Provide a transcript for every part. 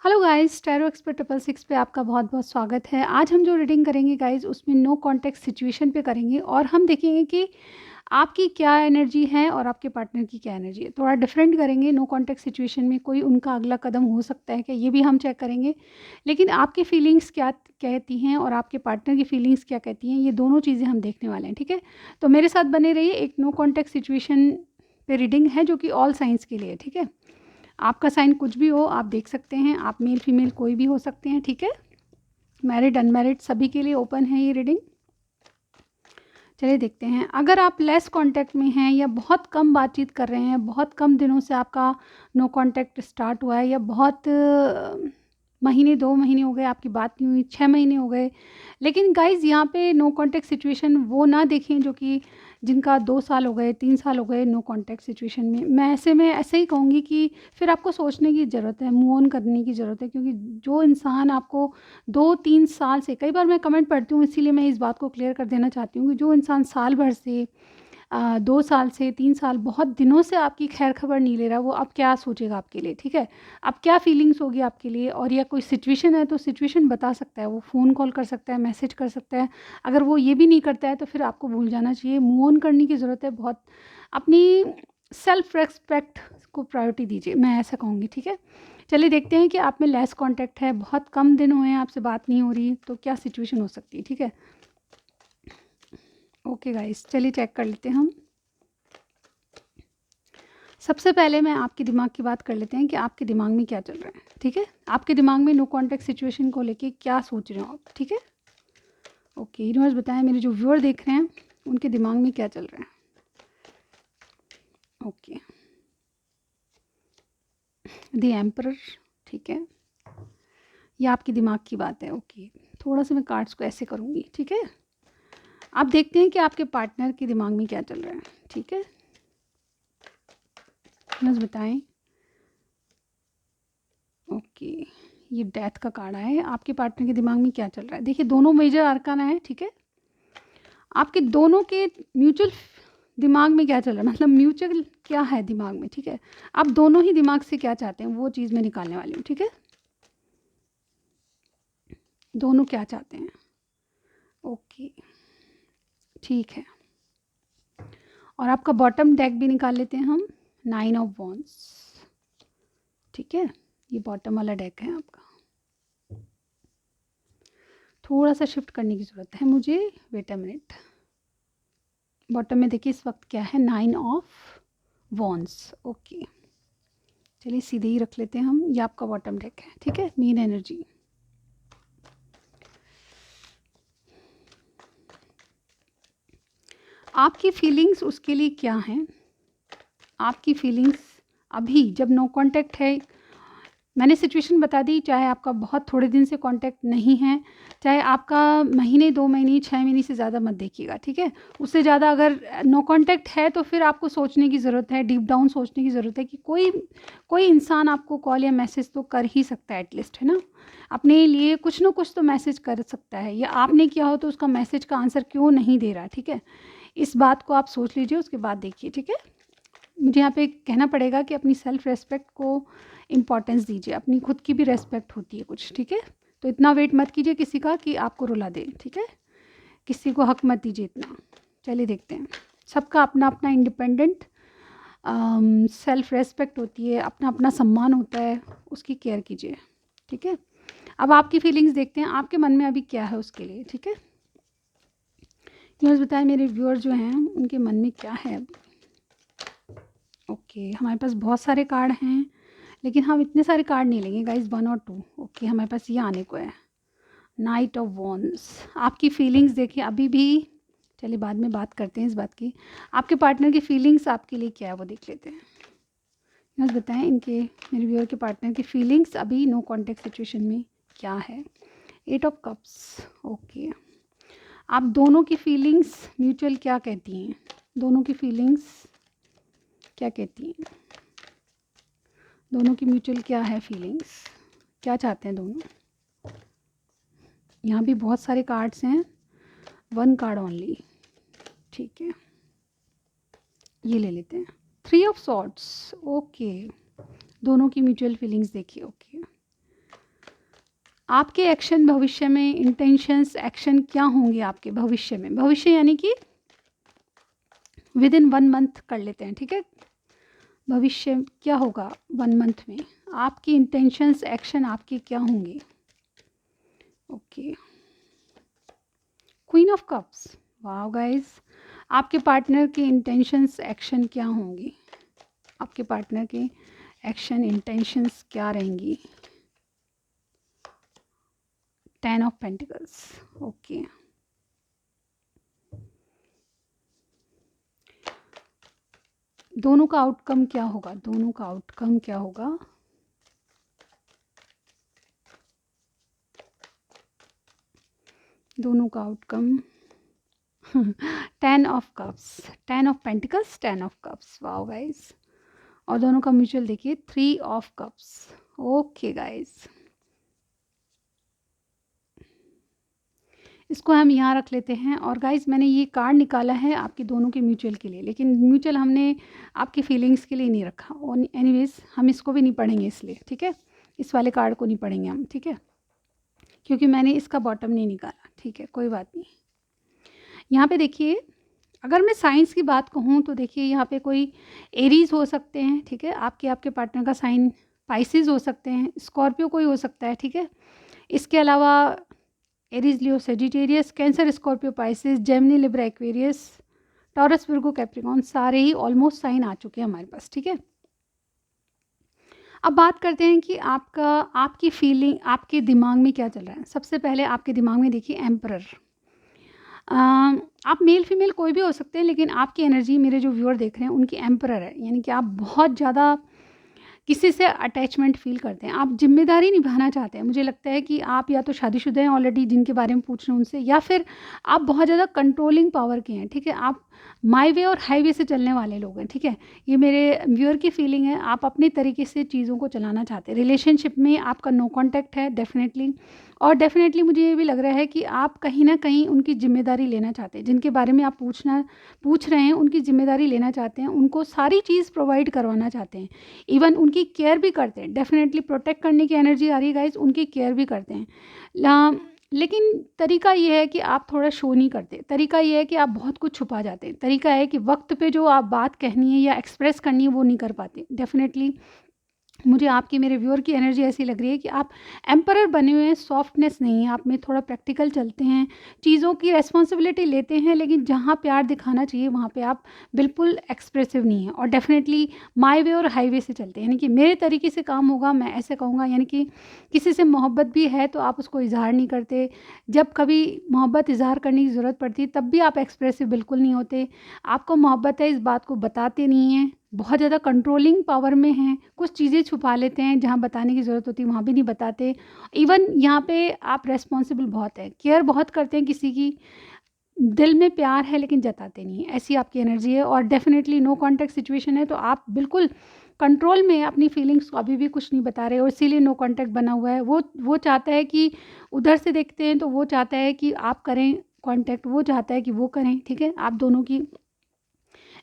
Hello guys, tarot expert 666 पे आपका बहुत बहुत स्वागत है। आज हम जो रीडिंग करेंगे गाइस, उसमें नो कॉन्टेक्स्ट सिचुएशन पे करेंगे और हम देखेंगे कि आपकी क्या एनर्जी है और आपके पार्टनर की क्या एनर्जी है। थोड़ा डिफरेंट करेंगे। नो कॉन्टेक्स्ट सिचुएशन में कोई उनका अगला कदम हो सकता है क्या, ये भी हम चेक करेंगे। लेकिन आपकी फीलिंग्स क्या कहती हैं और आपके पार्टनर की फीलिंग्स क्या कहती हैं, ये दोनों चीज़ें हम देखने वाले हैं। ठीक है, तो मेरे साथ बने रहिए। एक नो कॉन्टेक्स्ट सिचुएशन पे रीडिंग है जो कि ऑल साइंस के लिए। ठीक है, आपका साइन कुछ भी हो आप देख सकते हैं। आप मेल फीमेल कोई भी हो सकते हैं। ठीक है, मैरिड अनमैरिड सभी के लिए ओपन है ये रीडिंग। चलिए देखते हैं। अगर आप लेस कांटेक्ट में हैं या बहुत कम बातचीत कर रहे हैं, बहुत कम दिनों से आपका नो कांटेक्ट स्टार्ट हुआ है, या बहुत महीने 2 महीने हो गए आपकी बात नहीं हुई, 6 महीने हो गए, लेकिन गाइज यहाँ पे नो कांटेक्ट सिचुएशन वो ना देखें जो कि जिनका 2 साल हो गए, 3 साल हो गए नो कांटेक्ट सिचुएशन में। मैं ऐसे ही कहूँगी कि फिर आपको सोचने की ज़रूरत है, मूव ऑन करने की ज़रूरत है। क्योंकि जो इंसान आपको 2-3 साल से, कई बार मैं कमेंट पढ़ती हूँ, इसीलिए मैं इस बात को क्लियर कर देना चाहती हूँ कि जो इंसान साल भर से 2 साल से 3 साल बहुत दिनों से आपकी खैर खबर नहीं ले रहा, वो अब क्या सोचेगा आपके लिए। ठीक है, अब क्या फीलिंग्स होगी आपके लिए, और या कोई सिचुएशन है तो सिचुएशन बता सकता है, वो फ़ोन कॉल कर सकता है, मैसेज कर सकता है। अगर वो ये भी नहीं करता है तो फिर आपको भूल जाना चाहिए, मूव ऑन करने की ज़रूरत है। बहुत अपनी सेल्फ रेस्पेक्ट को प्रायोरिटी दीजिए, मैं ऐसा कहूँगी। ठीक है, चलिए देखते हैं कि आप में लेस कांटेक्ट है, बहुत कम दिन हुए हैं आपसे बात नहीं हो रही, तो क्या सिचुएशन हो सकती है। ठीक है, ओके गाइस, चलिए चेक कर लेते हैं हम। सबसे पहले मैं आपके दिमाग की बात कर लेते हैं कि आपके दिमाग में क्या चल रहा है। ठीक है, आपके दिमाग में नो कांटेक्ट सिचुएशन को लेके क्या सोच रहे हो आप। ठीक है, ओके यूनिवर्स बताएं, मेरे जो व्यूअर देख रहे हैं उनके दिमाग में क्या चल रहा है। Okay, the emperor. ठीक है, ये आपके दिमाग की बात है। ओके, थोड़ा सा मैं कार्ड्स को ऐसे करूँगी। ठीक है, आप देखते हैं कि आपके पार्टनर के दिमाग में क्या चल रहा है। ठीक है, बस बताएं। ओके, ये डेथ का कार्ड आया है। आपके पार्टनर के दिमाग में क्या चल रहा है, देखिए दोनों मेजर आर्काना है। ठीक है, आपके दोनों के म्यूचुअल दिमाग में क्या चल रहा है, मतलब म्यूचुअल क्या है दिमाग में। ठीक है, आप दोनों ही दिमाग से क्या चाहते हैं वो चीज़ मैं निकालने वाली हूँ। ठीक है, दोनों क्या चाहते हैं। ओके, ठीक है, और आपका बॉटम डेक भी निकाल लेते हैं हम, 9 ऑफ वॉन्ड्स। ठीक है, ये बॉटम वाला डेक है आपका। थोड़ा सा शिफ्ट करने की ज़रूरत है मुझे, वेट अ मिनट। बॉटम में देखिए इस वक्त क्या है, 9 ऑफ वॉन्ड्स। ओके, चलिए सीधे ही रख लेते हैं हम, ये आपका बॉटम डेक है। ठीक है, मेन एनर्जी। आपकी फीलिंग्स उसके लिए क्या हैं, आपकी फीलिंग्स अभी जब नो कांटेक्ट है। मैंने सिचुएशन बता दी, चाहे आपका बहुत थोड़े दिन से कांटेक्ट नहीं है, चाहे आपका महीने 2 महीने 6 महीने से ज़्यादा मत देखिएगा। ठीक है, उससे ज़्यादा अगर नो कांटेक्ट है तो फिर आपको सोचने की ज़रूरत है, डीप डाउन सोचने की ज़रूरत है कि कोई कोई इंसान आपको कॉल या मैसेज तो कर ही सकता है एटलीस्ट, है ना। अपने लिए कुछ ना कुछ तो मैसेज कर सकता है, या आपने किया हो तो उसका मैसेज का आंसर क्यों नहीं दे रहा। ठीक है, इस बात को आप सोच लीजिए, उसके बाद देखिए। ठीक है, मुझे यहाँ पे कहना पड़ेगा कि अपनी सेल्फ रेस्पेक्ट को इम्पॉर्टेंस दीजिए, अपनी खुद की भी रेस्पेक्ट होती है कुछ। ठीक है, तो इतना वेट मत कीजिए किसी का कि आपको रुला दे। ठीक है, किसी को हक मत दीजिए इतना। चलिए देखते हैं, सबका अपना अपना इंडिपेंडेंट सेल्फ रेस्पेक्ट होती है, अपना अपना सम्मान होता है, उसकी केयर कीजिए। ठीक है, अब आपकी फीलिंग्स देखते हैं, आपके मन में अभी क्या है उसके लिए। ठीक है, यूँ बताएं मेरे व्यूअर जो हैं उनके मन में क्या है अभी। ओके, हमारे पास बहुत सारे कार्ड हैं, लेकिन हम इतने सारे कार्ड नहीं लेंगे गाइज, 1 और 2। ओके, हमारे पास ये आने को है, नाइट ऑफ वॉन्ड्स। आपकी फीलिंग्स देखिए अभी भी। चलिए बाद में बात करते हैं इस बात की, आपके पार्टनर की फीलिंग्स आपके लिए क्या है वो देख लेते हैं। बस बताएं इनके, मेरे व्यूअर के पार्टनर की फीलिंग्स अभी नो कॉन्टेक्ट सिचुएशन में क्या है। 8 ऑफ कप्स। ओके, आप दोनों की फीलिंग्स म्यूचुअल क्या कहती हैं, दोनों की फीलिंग्स क्या कहती हैं, दोनों की म्यूचुअल क्या है फीलिंग्स, क्या चाहते हैं दोनों। यहाँ भी बहुत सारे कार्ड्स हैं, 1 कार्ड ओनली। ठीक है, ये ले लेते हैं, 3 ऑफ सॉर्ड्स। ओके, दोनों की म्यूचुअल फीलिंग्स देखिए। ओके, आपके एक्शन भविष्य में, इंटेंशंस एक्शन क्या होंगे आपके भविष्य में? भविष्य यानी कि विद इन 1 मंथ कर लेते हैं, ठीक है? भविष्य क्या होगा 1 मंथ में? आपकी इंटेंशंस एक्शन आपके क्या होंगे? Okay, queen of cups. Wow guys, आपके पार्टनर की इंटेंशंस एक्शन क्या होंगी? आपके पार्टनर की एक्शन इंटेंशंस क्या रहेंगी? 10 ऑफ पेंटिकल्स। ओके, दोनों का आउटकम क्या होगा? दोनों का आउटकम क्या होगा? दोनों का outcome 10 of cups, 10 of pentacles, 10 of cups. Wow guys, और दोनों का म्यूचुअल देखिए 3 ऑफ कप्स। ओके गाइस, इसको हम यहाँ रख लेते हैं। और गाइस मैंने ये कार्ड निकाला है आपके दोनों के म्यूचुअल के लिए, लेकिन म्यूचुअल हमने आपकी फीलिंग्स के लिए नहीं रखा। और एनीवेज हम इसको भी नहीं पढ़ेंगे इसलिए, ठीक है? इस वाले कार्ड को नहीं पढ़ेंगे हम, ठीक है? क्योंकि मैंने इसका बॉटम नहीं निकाला, ठीक है? कोई बात नहीं। यहाँ पे देखिए, अगर मैं साइंस की बात कहूँ तो देखिए यहाँ पे कोई एरीज हो सकते हैं, ठीक है? आपके पार्टनर का साइन पाइसिस हो सकते हैं, स्कॉर्पियो कोई हो सकता है, ठीक है? इसके अलावा Aries, Leo, Sagittarius, Cancer, Scorpio, Pisces, Gemini, Libra, Aquarius, Taurus, Virgo, Capricorn, सारे ही ऑलमोस्ट साइन आ चुके हैं हमारे पास, ठीक है? अब बात करते हैं कि आपकी फीलिंग, आपके दिमाग में क्या चल रहा है। सबसे पहले आपके दिमाग में देखिए एम्परर। आप मेल फीमेल कोई भी हो सकते हैं, लेकिन आपकी एनर्जी, मेरे जो व्यूअर देख रहे हैं उनकी एम्परर है, यानी कि आप बहुत ज़्यादा किसी से अटैचमेंट फ़ील करते हैं, आप ज़िम्मेदारी निभाना चाहते हैं। मुझे लगता है कि आप या तो शादीशुदा हैं ऑलरेडी, जिनके बारे में पूछ रहे हैं उनसे, या फिर आप बहुत ज़्यादा कंट्रोलिंग पावर के हैं, ठीक है? आप माई वे और हाईवे से चलने वाले लोग हैं, ठीक है? ये मेरे व्यूअर की फीलिंग है। आप अपने तरीके से चीज़ों को चलाना चाहते हैं। रिलेशनशिप में आपका नो कॉन्टैक्ट है डेफिनेटली, और डेफिनेटली मुझे ये भी लग रहा है कि आप कहीं ना कहीं उनकी ज़िम्मेदारी लेना चाहते हैं। जिनके बारे में आप पूछ रहे हैं उनकी ज़िम्मेदारी लेना चाहते हैं, उनको सारी चीज़ प्रोवाइड करवाना चाहते हैं, इवन उनकी केयर भी करते हैं। डेफिनेटली प्रोटेक्ट करने की एनर्जी आ रही है गाइस, उनकी केयर भी करते हैं। लेकिन तरीका ये है कि आप थोड़ा शो नहीं करते। तरीका ये है कि आप बहुत कुछ छुपा जाते हैं। तरीका है कि वक्त पे जो आप बात कहनी है या एक्सप्रेस करनी है वो नहीं कर पाते। डेफिनेटली मुझे आपकी, मेरे व्यूअर की एनर्जी ऐसी लग रही है कि आप एम्परर बने हुए हैं, सॉफ्टनेस नहीं है आप में, थोड़ा प्रैक्टिकल चलते हैं, चीज़ों की रेस्पॉन्सिबिलिटी लेते हैं, लेकिन जहाँ प्यार दिखाना चाहिए वहाँ पे आप बिल्कुल एक्सप्रेसिव नहीं है। और डेफिनेटली माई वे और हाईवे से चलते हैं, यानी कि मेरे तरीके से काम होगा, मैं ऐसे कहूँगा। यानी कि किसी से मोहब्बत भी है तो आप उसको इजहार नहीं करते, जब कभी मोहब्बत इजहार करने की ज़रूरत पड़ती तब भी आप एक्सप्रेसिव बिल्कुल नहीं होते। आपको मोहब्बत है इस बात को बताते नहीं हैं, बहुत ज़्यादा कंट्रोलिंग पावर में हैं, कुछ चीज़ें छुपा लेते हैं, जहाँ बताने की ज़रूरत होती है वहाँ भी नहीं बताते। इवन यहाँ पे आप रेस्पॉन्सिबल बहुत हैं, केयर बहुत करते हैं किसी की, दिल में प्यार है लेकिन जताते नहीं हैं, ऐसी आपकी एनर्जी है। और डेफिनेटली नो कॉन्टैक्ट सिचुएशन है तो आप बिल्कुल कंट्रोल में हैं, अपनी फीलिंग्स को अभी भी कुछ नहीं बता रहे, और इसीलिए नो कॉन्टैक्ट बना हुआ है। वो चाहता है कि उधर से देखते हैं तो वो चाहता है कि आप करें कॉन्टैक्ट, वो चाहता है कि वो करें, ठीक है? आप दोनों की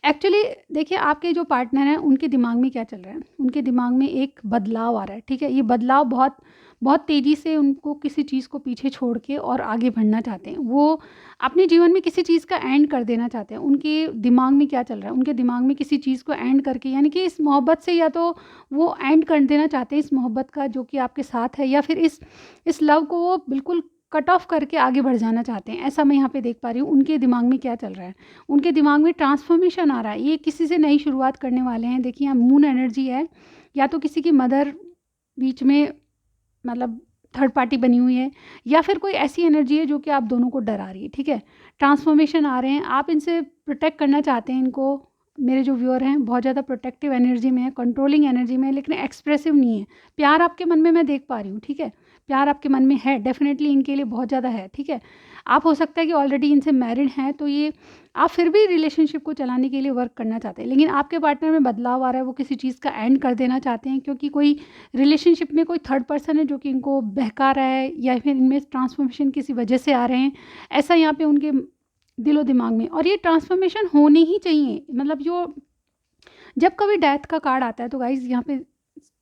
एक्चुअली देखिए, आपके जो पार्टनर हैं उनके दिमाग में क्या चल रहा है। उनके दिमाग में एक बदलाव आ रहा है, ठीक है? ये बदलाव बहुत बहुत तेज़ी से उनको किसी चीज़ को पीछे छोड़ के और आगे बढ़ना चाहते हैं। वो अपने जीवन में किसी चीज़ का एंड कर देना चाहते हैं। उनके दिमाग में क्या चल रहा है, उनके दिमाग में किसी चीज़ को एंड करके, यानी कि इस मोहब्बत से, या तो वो एंड कर देना चाहते हैं इस मोहब्बत का जो कि आपके साथ है, या फिर इस लव को वो बिल्कुल कट ऑफ करके आगे बढ़ जाना चाहते हैं। ऐसा मैं यहाँ पे देख पा रही हूँ। उनके दिमाग में क्या चल रहा है, उनके दिमाग में ट्रांसफॉर्मेशन आ रहा है। ये किसी से नई शुरुआत करने वाले हैं। देखिए यहाँ मून एनर्जी है, या तो किसी की मदर बीच में, मतलब थर्ड पार्टी बनी हुई है, या फिर कोई ऐसी एनर्जी है जो कि आप दोनों को डरा रही है, ठीक है? ट्रांसफॉर्मेशन आ रहे हैं, आप इनसे प्रोटेक्ट करना चाहते हैं इनको। मेरे जो व्यूअर हैं बहुत ज़्यादा प्रोटेक्टिव एनर्जी में है, कंट्रोलिंग एनर्जी में है, लेकिन एक्सप्रेसिव नहीं है। प्यार आपके मन में मैं देख पा रही हूँ, ठीक है? प्यार आपके मन में है, डेफिनेटली इनके लिए बहुत ज़्यादा है, ठीक है? आप हो सकता है कि ऑलरेडी इनसे मैरिड हैं, तो ये आप फिर भी रिलेशनशिप को चलाने के लिए वर्क करना चाहते हैं, लेकिन आपके पार्टनर में बदलाव आ रहा है। वो किसी चीज़ का एंड कर देना चाहते हैं, क्योंकि कोई रिलेशनशिप में कोई थर्ड पर्सन है जो कि इनको बहका रहा है, या फिर इनमें ट्रांसफॉर्मेशन किसी वजह से आ रहे हैं, ऐसा यहाँ पे उनके दिलो दिमाग में। और ये ट्रांसफॉर्मेशन होनी ही चाहिए। मतलब जो जब कभी डेथ का कार्ड आता है तो गाइज यहाँ पे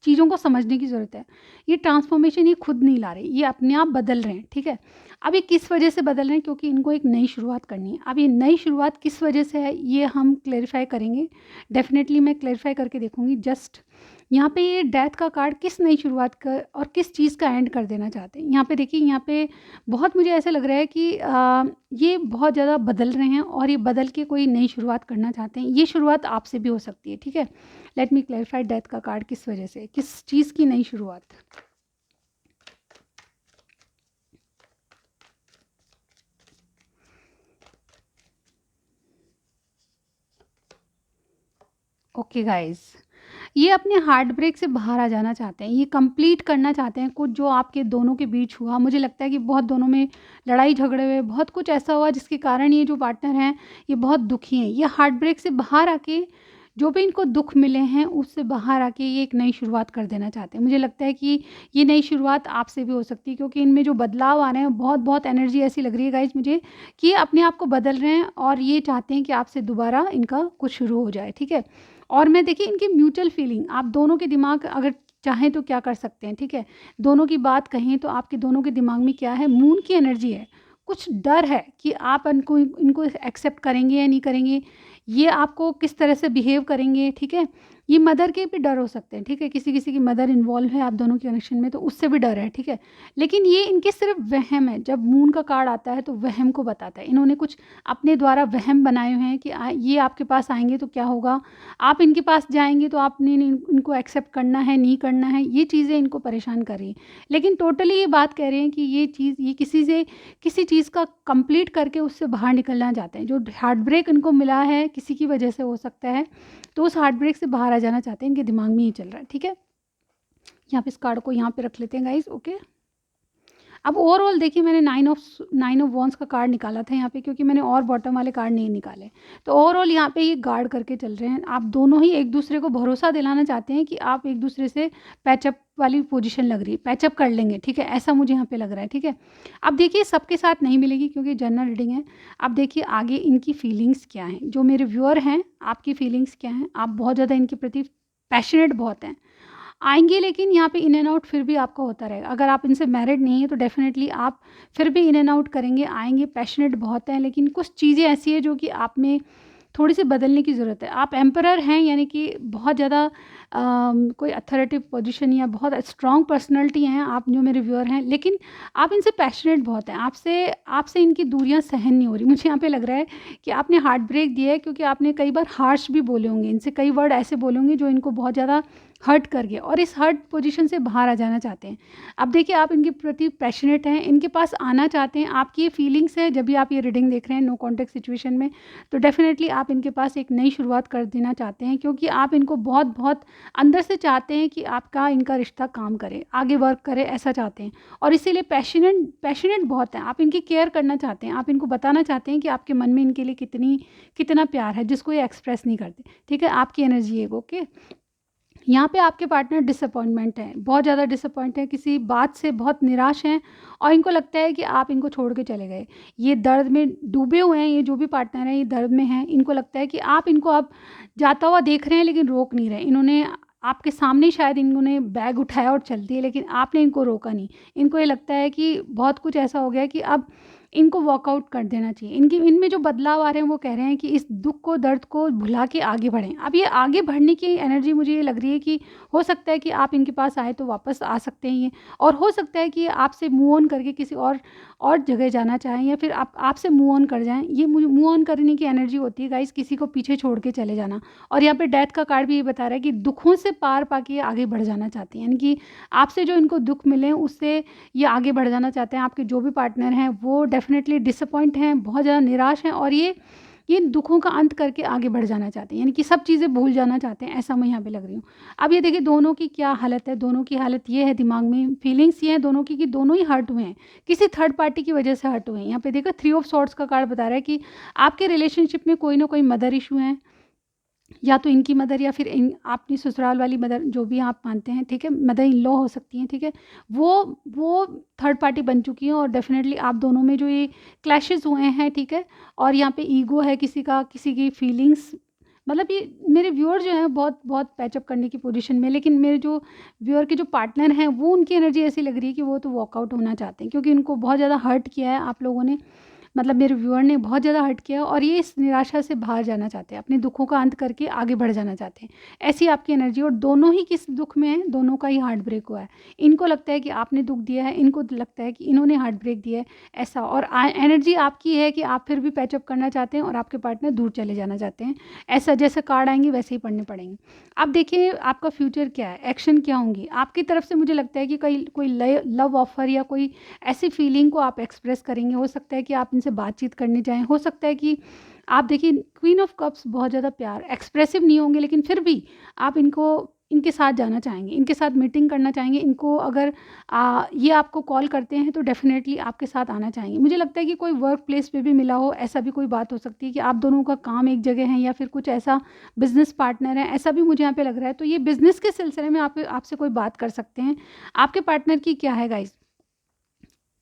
चीज़ों को समझने की ज़रूरत है। ये ट्रांसफ़ॉर्मेशन ये खुद नहीं ला रहे, ये अपने आप बदल रहे हैं, ठीक है? अब ये किस वजह से बदल रहे हैं? क्योंकि इनको एक नई शुरुआत करनी है। अब ये नई शुरुआत किस वजह से है, ये हम क्लैरिफ़ाई करेंगे। डेफ़िनेटली मैं क्लैरिफ़ाई करके देखूँगी। जस्ट यहाँ पे ये डेथ का कार्ड किस नई शुरुआत का और किस चीज़ का एंड कर देना चाहते हैं। यहाँ पे देखिए, यहाँ पे बहुत मुझे ऐसा लग रहा है कि ये बहुत ज़्यादा बदल रहे हैं और ये बदल के कोई नई शुरुआत करना चाहते हैं। ये शुरुआत आपसे भी हो सकती है, ठीक है? लेट मी क्लैरिफाई, डेथ का कार्ड किस वजह से, किस चीज़ की नई शुरुआत। ओके गाइस, ये अपने हार्ट ब्रेक से बाहर आ जाना चाहते हैं, ये कंप्लीट करना चाहते हैं कुछ जो आपके दोनों के बीच हुआ। मुझे लगता है कि बहुत दोनों में लड़ाई झगड़े हुए, बहुत कुछ ऐसा हुआ जिसके कारण ये जो पार्टनर हैं ये बहुत दुखी हैं। ये हार्ट ब्रेक से बाहर आके जो भी इनको दुख मिले हैं उससे बाहर आके ये एक नई शुरुआत कर देना चाहते हैं। मुझे लगता है कि ये नई शुरुआत आपसे भी हो सकती है, क्योंकि इनमें जो बदलाव आ रहे हैं बहुत बहुत एनर्जी ऐसी लग रही है गाइज मुझे कि ये अपने आप को बदल रहे हैं और ये चाहते हैं कि आपसे दोबारा इनका कुछ शुरू हो जाए, ठीक है? और मैं देखिए इनकी म्यूचुअल फीलिंग, आप दोनों के दिमाग अगर चाहें तो क्या कर सकते हैं, ठीक है? दोनों की बात कहें तो आपके दोनों के दिमाग में क्या है, मून की एनर्जी है। कुछ डर है कि आप इनको इनको एक्सेप्ट करेंगे या नहीं करेंगे, ये आपको किस तरह से बिहेव करेंगे, ठीक है? ये मदर के भी डर हो सकते हैं, ठीक है? किसी-किसी की मदर इन्वॉल्व है आप दोनों के कनेक्शन में तो उससे भी डर है, ठीक है? लेकिन ये इनके सिर्फ़ वहम है, जब मून का कार्ड आता है तो वहम को बताता है। इन्होंने कुछ अपने द्वारा वहम बनाए हुए हैं कि ये आपके पास आएँगे तो क्या होगा? आप इनके पास जाएँगे तो आपने इनको एक्सेप्ट करना है, नहीं करना है, ये चीज़ें इनको परेशान कर रही हैं। लेकिन टोटली ये बात कह रहे हैं कि ये चीज़, ये किसी चीज़ का कंप्लीट करके उससे बाहर निकलना चाहते हैं। जो हार्ट ब्रेक इनको मिला है, किसी की वजह से हो सकता है, तो उस हार्ट ब्रेक से बाहर आ जाना चाहते हैं, इनके दिमाग में ये चल रहा है, ठीक है? यहाँ पे इस कार्ड को यहाँ पे रख लेते हैं गाइज़, ओके? अब ओवरऑल देखिए, मैंने नाइन ऑफ वॉन्ड्स का कार्ड निकाला था यहाँ पे, क्योंकि मैंने और बॉटम वाले कार्ड नहीं निकाले। तो ओवरऑल यहाँ पे ये गार्ड करके चल रहे हैं। आप दोनों ही एक-दूसरे को भरोसा दिलाना चाहते हैं कि आप एक-दूसरे से पैचअप वाली पोजीशन लग रही है, पैचअप कर लेंगे, ठीक है? ऐसा मुझे यहाँ पे लग रहा है, ठीक है? अब देखिए सबके साथ नहीं मिलेगी क्योंकि जनरल रीडिंग है। अब देखिए आगे इनकी फीलिंग्स क्या हैं? जो मेरे व्यूअर हैं, आपकी फीलिंग्स क्या हैं? आप बहुत ज़्यादा इनके प्रति पैशनेट बहुत हैं। आएँगे, लेकिन यहाँ पे इन एंड आउट फिर भी आपका होता रहेगा। अगर आप इनसे मैरिड नहीं हैं तो डेफ़िनेटली आप फिर भी इन एंड आउट करेंगे, आएँगे, पैशनेट बहुत हैं, लेकिन कुछ चीज़ें ऐसी हैं जो कि आप में थोड़ी-सी बदलने की ज़रूरत है। आप एम्परर हैं, यानी कि बहुत ज़्यादा कोई अथॉरिटी पोजीशन या बहुत स्ट्रॉन्ग पर्सनैलिटी हैं आप, जो मेरे व्यूअर हैं, लेकिन आप इनसे पैशनेट बहुत हैं। आपसे आपसे इनकी दूरियाँ सहन नहीं हो रही। मुझे यहाँ पे लग रहा है कि आपने हार्ट ब्रेक दिया है, क्योंकि आपने कई बार हार्श भी बोले होंगे इनसे, कई वर्ड ऐसे बोले होंगे जो इनको बहुत ज़्यादा हर्ट कर गया और इस हर्ट पोजीशन से बाहर आ जाना चाहते हैं। अब देखिए आप इनके प्रति पैशनेट हैं, इनके पास आना चाहते हैं, आपकी ये फीलिंग्स है जब भी आप ये रीडिंग देख रहे हैं नो कॉन्टैक्ट सिचुएशन में, तो डेफ़िनेटली आप इनके पास एक नई शुरुआत कर देना चाहते हैं, क्योंकि आप इनको बहुत-बहुत अंदर से चाहते हैं कि आपका इनका रिश्ता काम करे, आगे वर्क करे, ऐसा चाहते हैं। और इसीलिए पैशनेट बहुत हैं, आप इनकी केयर करना चाहते हैं, आप इनको बताना चाहते हैं कि आपके मन में इनके लिए कितना प्यार है, जिसको ये एक्सप्रेस नहीं करते, ठीक है? आपकी एनर्जी है, ओके? यहाँ पे आपके पार्टनर डिसअपॉइंटमेंट हैं, बहुत ज़्यादा डिसअपॉइंट हैं, किसी बात से बहुत निराश हैं और इनको लगता है कि आप इनको छोड़ के चले गए। ये दर्द में डूबे हुए हैं, ये जो भी पार्टनर हैं ये दर्द में हैं। इनको लगता है कि आप इनको अब जाता हुआ देख रहे हैं लेकिन रोक नहीं रहे। इन्होंने आपके सामने ही शायद इन्होंने बैग उठाया और चल दिए, लेकिन आपने इनको रोका नहीं। इनको ये लगता है कि बहुत कुछ ऐसा हो गया है कि अब इनको वॉकआउट कर देना चाहिए। इनमें जो बदलाव आ रहे हैं वो कह रहे हैं कि इस दुःख को, दर्द को भुला के आगे बढ़ें। अब ये आगे बढ़ने की एनर्जी मुझे ये लग रही है कि हो सकता है कि आप इनके पास आए तो वापस आ सकते हैं ये, और हो सकता है कि आपसे मूव ऑन करके किसी और जगह जाना चाहें, या फिर आप आपसे मूव ऑन कर जाएँ। ये मूव ऑन करने की एनर्जी होती है गाइज़, किसी को पीछे छोड़ के चले जाना। और यहाँ पे डेथ का कार्ड भी ये बता रहा है कि दुखों से पार पाके ये आगे बढ़ जाना चाहती हैं, यानी कि आपसे जो इनको दुःख मिले हैं उससे ये आगे बढ़ जाना चाहते हैं। आपके जो भी पार्टनर हैं वो डेफ़िनेटली डिसअपॉइंट हैं, बहुत ज़्यादा निराश हैं, और ये इन दुखों का अंत करके आगे बढ़ जाना चाहते हैं, यानी कि सब चीज़ें भूल जाना चाहते हैं, ऐसा मैं यहाँ पे लग रही हूँ। अब ये देखिए दोनों की क्या हालत है, दोनों की हालत ये है, दिमाग में फीलिंग्स ये हैं दोनों की कि दोनों ही हर्ट हुए हैं, किसी थर्ड पार्टी की वजह से हर्ट हुए हैं। यहाँ पे देखो थ्री ऑफ सॉर्ड्स का कार्ड बता रहा है कि आपके रिलेशनशिप में कोई ना कोई मदर इश्यू है, या तो इनकी मदर या फिर अपनी ससुराल वाली मदर, जो भी आप मानते हैं, ठीक है? मदर इन लॉ हो सकती हैं, ठीक है? वो थर्ड पार्टी बन चुकी हैं, और डेफ़िनेटली आप दोनों में जो ये क्लैशेज़ हुए हैं, ठीक है? और यहाँ पे ईगो है किसी का, किसी की फीलिंग्स मतलब ये मेरे व्यूअर जो हैं बहुत बहुत पैचअप करने की पोजीशन में, लेकिन मेरे जो व्यूअर के जो पार्टनर हैं वो उनकी एनर्जी ऐसी लग रही है कि वो तो वॉकआउट होना चाहते हैं, क्योंकि उनको बहुत ज़्यादा हर्ट किया है आप लोगों ने, मतलब मेरे व्यूअर ने बहुत ज़्यादा हर्ट किया और ये इस निराशा से बाहर जाना चाहते हैं, अपने दुखों का अंत करके आगे बढ़ जाना चाहते हैं। ऐसी आपकी एनर्जी, और दोनों ही किस दुख में हैं, दोनों का ही हार्ट ब्रेक हुआ है। इनको लगता है कि आपने दुख दिया है, इनको लगता है कि इन्होंने हार्ट ब्रेक दिया है, ऐसा। और एनर्जी आपकी है कि आप फिर भी पैचअप करना चाहते हैं और आपके पार्टनर दूर चले जाना चाहते हैं। ऐसा जैसे कार्ड आएंगे वैसे ही पढ़ने पड़ेंगे। अब देखिए आपका फ्यूचर क्या है, एक्शन क्या होंगी आपकी तरफ से। मुझे लगता है कि कोई लव ऑफर या कोई ऐसी फीलिंग को आप एक्सप्रेस करेंगे। हो सकता है कि आप इनसे बातचीत करने जाएँ, हो सकता है कि आप देखिए क्वीन ऑफ कप्स बहुत ज़्यादा प्यार एक्सप्रेसिव नहीं होंगे, लेकिन फिर भी आप इनके साथ जाना चाहेंगे, इनके साथ मीटिंग करना चाहेंगे। इनको अगर ये आपको कॉल करते हैं तो डेफ़िनेटली आपके साथ आना चाहेंगे। मुझे लगता है कि कोई वर्क प्लेस पे भी मिला हो, ऐसा भी कोई बात हो सकती है कि आप दोनों का काम एक जगह है, या फिर कुछ ऐसा बिज़नेस पार्टनर है, ऐसा भी मुझे यहाँ पे लग रहा है। तो ये बिज़नेस के सिलसिले में आप आपसे कोई बात कर सकते हैं। आपके पार्टनर की क्या है गाइज़,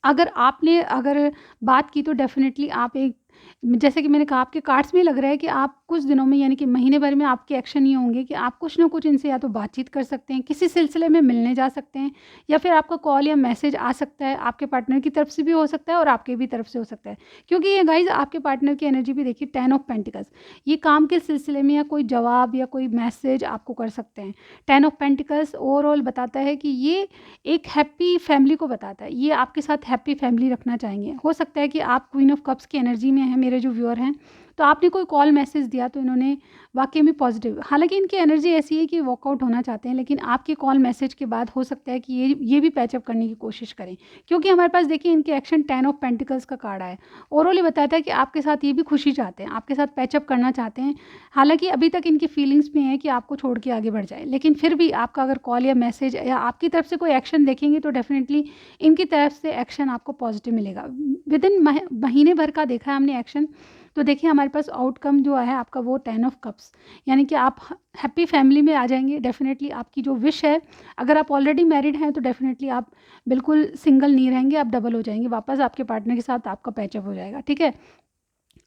अगर बात की तो डेफ़िनेटली आप एक, जैसे कि मैंने कहा आपके कार्ड्स में लग रहा है कि आप कुछ दिनों में, यानी कि महीने भर में आपके एक्शन ये होंगे कि आप कुछ ना कुछ इनसे या तो बातचीत कर सकते हैं, किसी सिलसिले में मिलने जा सकते हैं, या फिर आपका कॉल या मैसेज आ सकता है। आपके पार्टनर की तरफ से भी हो सकता है और आपके भी तरफ से हो सकता है, क्योंकि ये गाइज़ आपके पार्टनर की एनर्जी भी देखिए 10 ऑफ पेंटिकल्स, ये काम के सिलसिले में या कोई जवाब या कोई मैसेज आपको कर सकते हैं। 10 ऑफ पेंटिकल्स ओवरऑल बताता है कि ये एक हैप्पी फैमिली को बताता है, ये आपके साथ हैप्पी फैमिली रखना चाहेंगे। हो सकता है कि आप क्वीन ऑफ कप्स की एनर्जी में हैं मेरे जो व्यूअर हैं, तो आपने कोई कॉल मैसेज दिया तो इन्होंने वाक़ई में पॉजिटिव, हालाँकि इनकी एनर्जी ऐसी है कि वॉकआउट होना चाहते हैं, लेकिन आपके कॉल मैसेज के बाद हो सकता है कि ये भी पैचअप करने की कोशिश करें, क्योंकि हमारे पास देखिए इनके एक्शन 10 ऑफ पेंटिकल्स का कार्ड आया है। ओवरऑल ये बताता है कि आपके साथ ये भी खुशी चाहते हैं, आपके साथ पैचअप करना चाहते हैं। हालाँकि अभी तक इनकी फीलिंग्स में है कि आपको छोड़ के आगे बढ़ जाए, लेकिन फिर भी आपका अगर कॉल या मैसेज या आपकी तरफ से कोई एक्शन देखेंगे तो डेफ़िनेटली इनकी तरफ से एक्शन आपको पॉजिटिव मिलेगा। विदिन महीने भर का देखा है हमने एक्शन, तो देखिए हमारे पास आउटकम जो है आपका वो 10 ऑफ कप्स, यानी कि आप हैप्पी फैमिली में आ जाएँगे। डेफ़िनेटली आपकी जो विश है, अगर आप ऑलरेडी मैरिड हैं तो डेफ़िनेटली आप बिल्कुल सिंगल नहीं रहेंगे, आप डबल हो जाएँगे, वापस आपके पार्टनर के साथ आपका पैचअप हो जाएगा, ठीक है?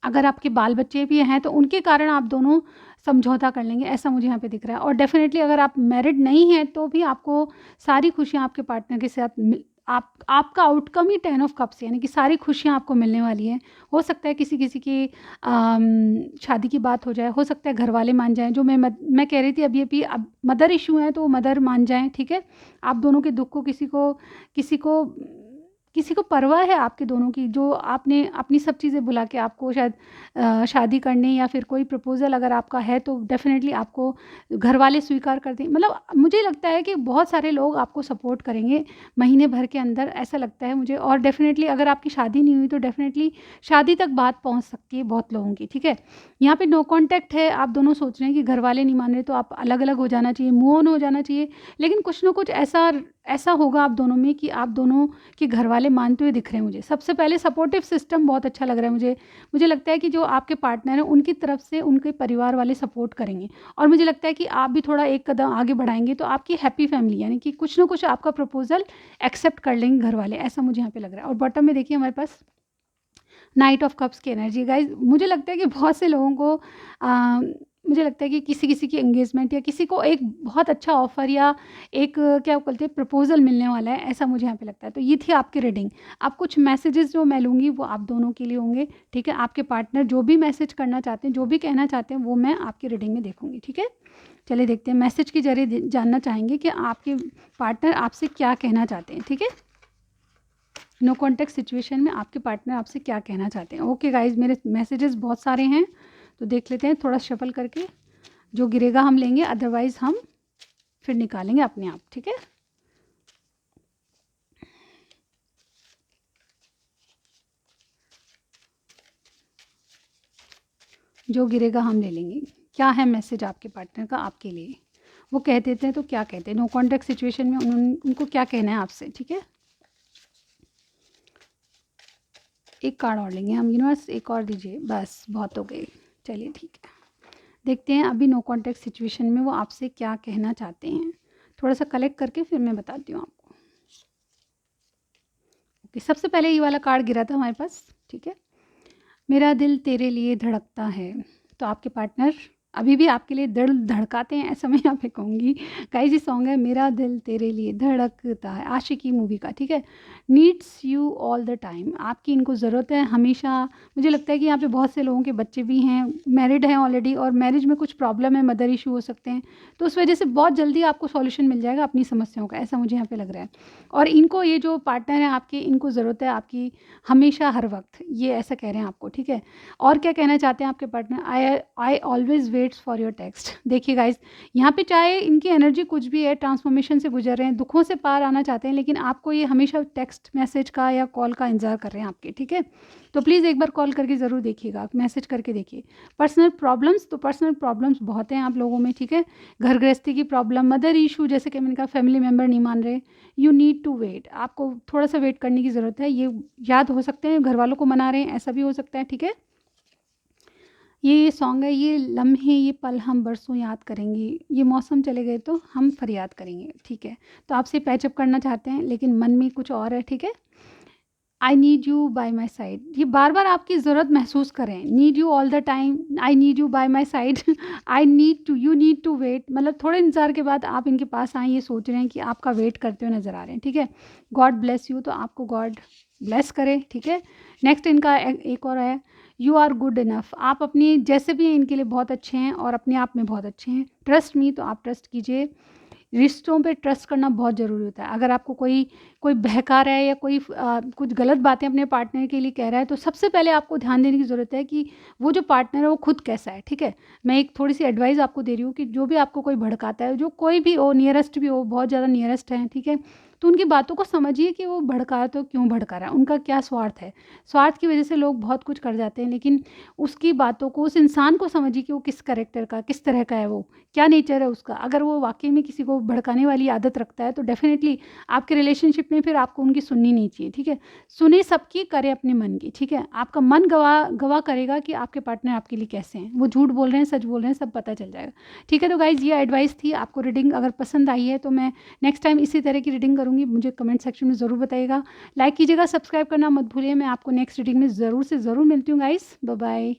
अगर आपके बाल-बच्चे भी हैं तो उनके कारण आप दोनों समझौता कर लेंगे, ऐसा मुझे यहाँ पे दिख रहा है। और डेफ़िनेटली अगर आप मैरिड नहीं हैं तो भी आपको सारी खुशियाँ आपके पार्टनर के साथ आपका आउटकम ही 10 ऑफ कप्स, यानी कि सारी खुशियाँ आपको मिलने वाली हैं। हो सकता है किसी-किसी की शादी की बात हो जाए, हो सकता है घरवाले मान जाएँ, जो मैं कह रही थी अभी अब मदर इश्यू है तो मदर मान जाएँ, ठीक है? आप दोनों के दुःख को किसी को किसी को परवाह है आपके दोनों की, जो आपने अपनी सब चीज़ें भुला के आपको शायद शादी करने या फिर कोई प्रपोज़ल अगर आपका है तो डेफ़िनेटली आपको घरवाले स्वीकार कर दें। मतलब मुझे लगता है कि बहुत सारे लोग आपको सपोर्ट करेंगे महीने भर के अंदर, ऐसा लगता है मुझे। और डेफ़िनेटली अगर आपकी शादी नहीं हुई तो डेफ़िनेटली शादी तक बात पहुँच सकती है बहुत लोगों की, ठीक है? यहाँ पे नो कॉन्टैक्ट है, आप दोनों सोच रहे हैं कि घरवाले नहीं मान रहे तो आप अलग-अलग हो जाना चाहिए, मूव ऑन हो जाना चाहिए। लेकिन कुछ ना कुछ ऐसा ऐसा होगा आप दोनों में कि आप दोनों के घरवाले मानते हुए दिख रहे हैं मुझे। सबसे पहले सपोर्टिव सिस्टम बहुत अच्छा लग रहा है मुझे। मुझे लगता है कि जो आपके पार्टनर हैं उनकी तरफ से उनके परिवार वाले सपोर्ट करेंगे, और मुझे लगता है कि आप भी थोड़ा एक कदम आगे बढ़ाएँगे तो आपकी हैप्पी फैमिली, यानी कि कुछ ना कुछ आपका प्रपोज़ल एक्सेप्ट कर लेंगे घरवाले, ऐसा मुझे यहाँ पे लग रहा है। और बॉटम में देखिए हमारे पास नाइट ऑफ कप्स की एनर्जी। गाइज़ मुझे लगता है कि बहुत से लोगों को मुझे लगता है कि किसी-किसी की एंगेजमेंट या किसी को एक बहुत अच्छा ऑफ़र या एक क्या बोलते हैं प्रपोज़ल मिलने वाला है, ऐसा मुझे यहाँ पे लगता है। तो ये थी आपकी रीडिंग। अब कुछ मैसेजेस जो मैं लूँगी वो आप दोनों के लिए होंगे, ठीक है? आपके पार्टनर जो भी मैसेज करना चाहते हैं, जो भी कहना चाहते हैं वो मैं आपकी रीडिंग में देखूँगी, ठीक है? चलिए देखते हैं मैसेज के ज़रिए जानना चाहेंगे कि आपके पार्टनर आपसे क्या कहना चाहते हैं, ठीक है? नो कॉन्टैक्ट सिचुएशन में आपके पार्टनर आपसे क्या कहना चाहते हैं। ओके गाइज़, मेरे मैसेजेस बहुत सारे हैं तो देख लेते हैं थोड़ा शफल करके, जो गिरेगा हम लेंगे, अदरवाइज़ हम फिर निकालेंगे अपने आप, ठीक है? जो गिरेगा हम ले लेंगे। क्या है मैसेज आपके पार्टनर का आपके लिए, वो कह देते हैं तो क्या कहते हैं। नो कॉन्टैक्ट सिचुएशन में उनको क्या कहना है आपसे, ठीक है? एक कार्ड और लेंगे हम, यूनिवर्स एक और दीजिए, बस बहुत हो गए। चलिए ठीक है, देखते हैं अभी नो कॉन्टैक्ट सिचुएशन में वो आपसे क्या कहना चाहते हैं। थोड़ा सा कलेक्ट करके फिर मैं बताती हूँ आपको। ओके, सबसे पहले ये वाला कार्ड गिरा था हमारे पास, ठीक है? मेरा दिल तेरे लिए धड़कता है। तो आपके पार्टनर अभी भी आपके लिए दिल धड़काते हैं, ऐसा मैं यहाँ पे कहूँगी। गाइस ये सॉन्ग है मेरा दिल तेरे लिए धड़कता है, आशिकी मूवी का, ठीक है। Needs you all the time, आपकी इनको ज़रूरत है हमेशा। मुझे लगता है कि यहाँ पे बहुत से लोगों के बच्चे भी हैं, मैरिड हैं ऑलरेडी, और मैरिज में कुछ प्रॉब्लम है, मदर इशू हो सकते हैं, तो उस वजह से बहुत जल्दी आपको सॉल्यूशन मिल जाएगा अपनी समस्याओं का, ऐसा मुझे यहाँ पे लग रहा है। और इनको, ये जो पार्टनर है आपके, इनको ज़रूरत है आपकी हमेशा, हर वक्त, ये ऐसा कह रहे हैं आपको, ठीक है। और क्या कहना चाहते हैं आपके partner, I always waits for your text. देखिए गाइज, यहाँ पे चाहे इनकी एनर्जी कुछ भी है, ट्रांसफॉर्मेशन से गुजर रहे हैं, दुखों से पार आना चाहते हैं, लेकिन आपको ये हमेशा टेक्स्ट मैसेज का या कॉल का इंतजार कर रहे हैं आपके, ठीक है। तो प्लीज़ एक बार कॉल करके ज़रूर देखिएगा, मैसेज करके देखिए। पर्सनल प्रॉब्लम्स, तो पर्सनल प्रॉब्लम्स बहुत हैं आप लोगों में, ठीक है। घर गृहस्थी की प्रॉब्लम, मदर इशू, जैसे कि मैंने कहा फैमिली मेम्बर नहीं मान रहे, यू नीड टू वेट, आपको थोड़ा सा वेट करने की ज़रूरत है। ये याद हो सकते हैं घर वालों को मना रहे हैं, ऐसा भी हो सकता है, ठीक है। ये सॉन्ग है, ये लम्हे ये पल हम बरसों याद करेंगे, ये मौसम चले गए तो हम फरियाद करेंगे, ठीक है। तो आपसे पैचअप करना चाहते हैं लेकिन मन में कुछ और है, ठीक है। I need you by my side, ये बार बार आपकी ज़रूरत महसूस करें, need you all the time, I need you by my side, I need to, you need to wait, मतलब थोड़े इंतजार के बाद आप इनके पास आए, ये सोच रहे हैं कि आपका वेट करते हुए नज़र आ रहे हैं, ठीक है। गॉड ब्लेस यू, तो आपको गॉड ब्लेस करे, ठीक है। नेक्स्ट इनका एक और है, यू आर गुड इनफ, आप अपनी जैसे भी हैं इनके लिए बहुत अच्छे हैं और अपने आप में बहुत अच्छे हैं। ट्रस्ट मी, तो आप ट्रस्ट कीजिए, रिश्तों पे ट्रस्ट करना बहुत ज़रूरी होता है। अगर आपको कोई कोई बहका रहा है या कोई कुछ गलत बातें अपने पार्टनर के लिए कह रहा है, तो सबसे पहले आपको ध्यान देने की ज़रूरत है कि वो जो पार्टनर है वो खुद कैसा है, ठीक है। मैं एक थोड़ी सी एडवाइस आपको दे रही हूँ कि जो भी आपको कोई भड़काता है, जो कोई भी हो, नियरेस्ट भी हो, बहुत ज़्यादा नियरेस्ट है, ठीक है, तो उनकी बातों को समझिए कि वो भड़का रहा है तो क्यों भड़का रहा है, उनका क्या स्वार्थ है। स्वार्थ की वजह से लोग बहुत कुछ कर जाते हैं, लेकिन उसकी बातों को, उस इंसान को समझिए कि वो किस कैरेक्टर का, किस तरह का है, वो क्या नेचर है उसका। अगर वो वाकई में किसी को भड़काने वाली आदत रखता है, तो डेफिनेटली आपके रिलेशनशिप में फिर आपको उनकी सुननी नहीं चाहिए, ठीक है। सुने सबकी, करे अपने मन की, ठीक है। आपका मन गवाह करेगा कि आपके पार्टनर आपके लिए कैसे हैं, वो झूठ बोल रहे हैं, सच बोल रहे हैं, सब पता चल जाएगा, ठीक है। तो गाइज ये एडवाइस थी। आपको रीडिंग अगर पसंद आई है तो मैं नेक्स्ट टाइम इसी तरह की रीडिंग करूँगी, मुझे कमेंट सेक्शन में ज़रूर बताइएगा। लाइक कीजिएगा, सब्सक्राइब करना मत भूलिए। मैं आपको नेक्स्ट रीडिंग में ज़रूर से ज़रूर मिलती हूँ गाइज, बाय बाय।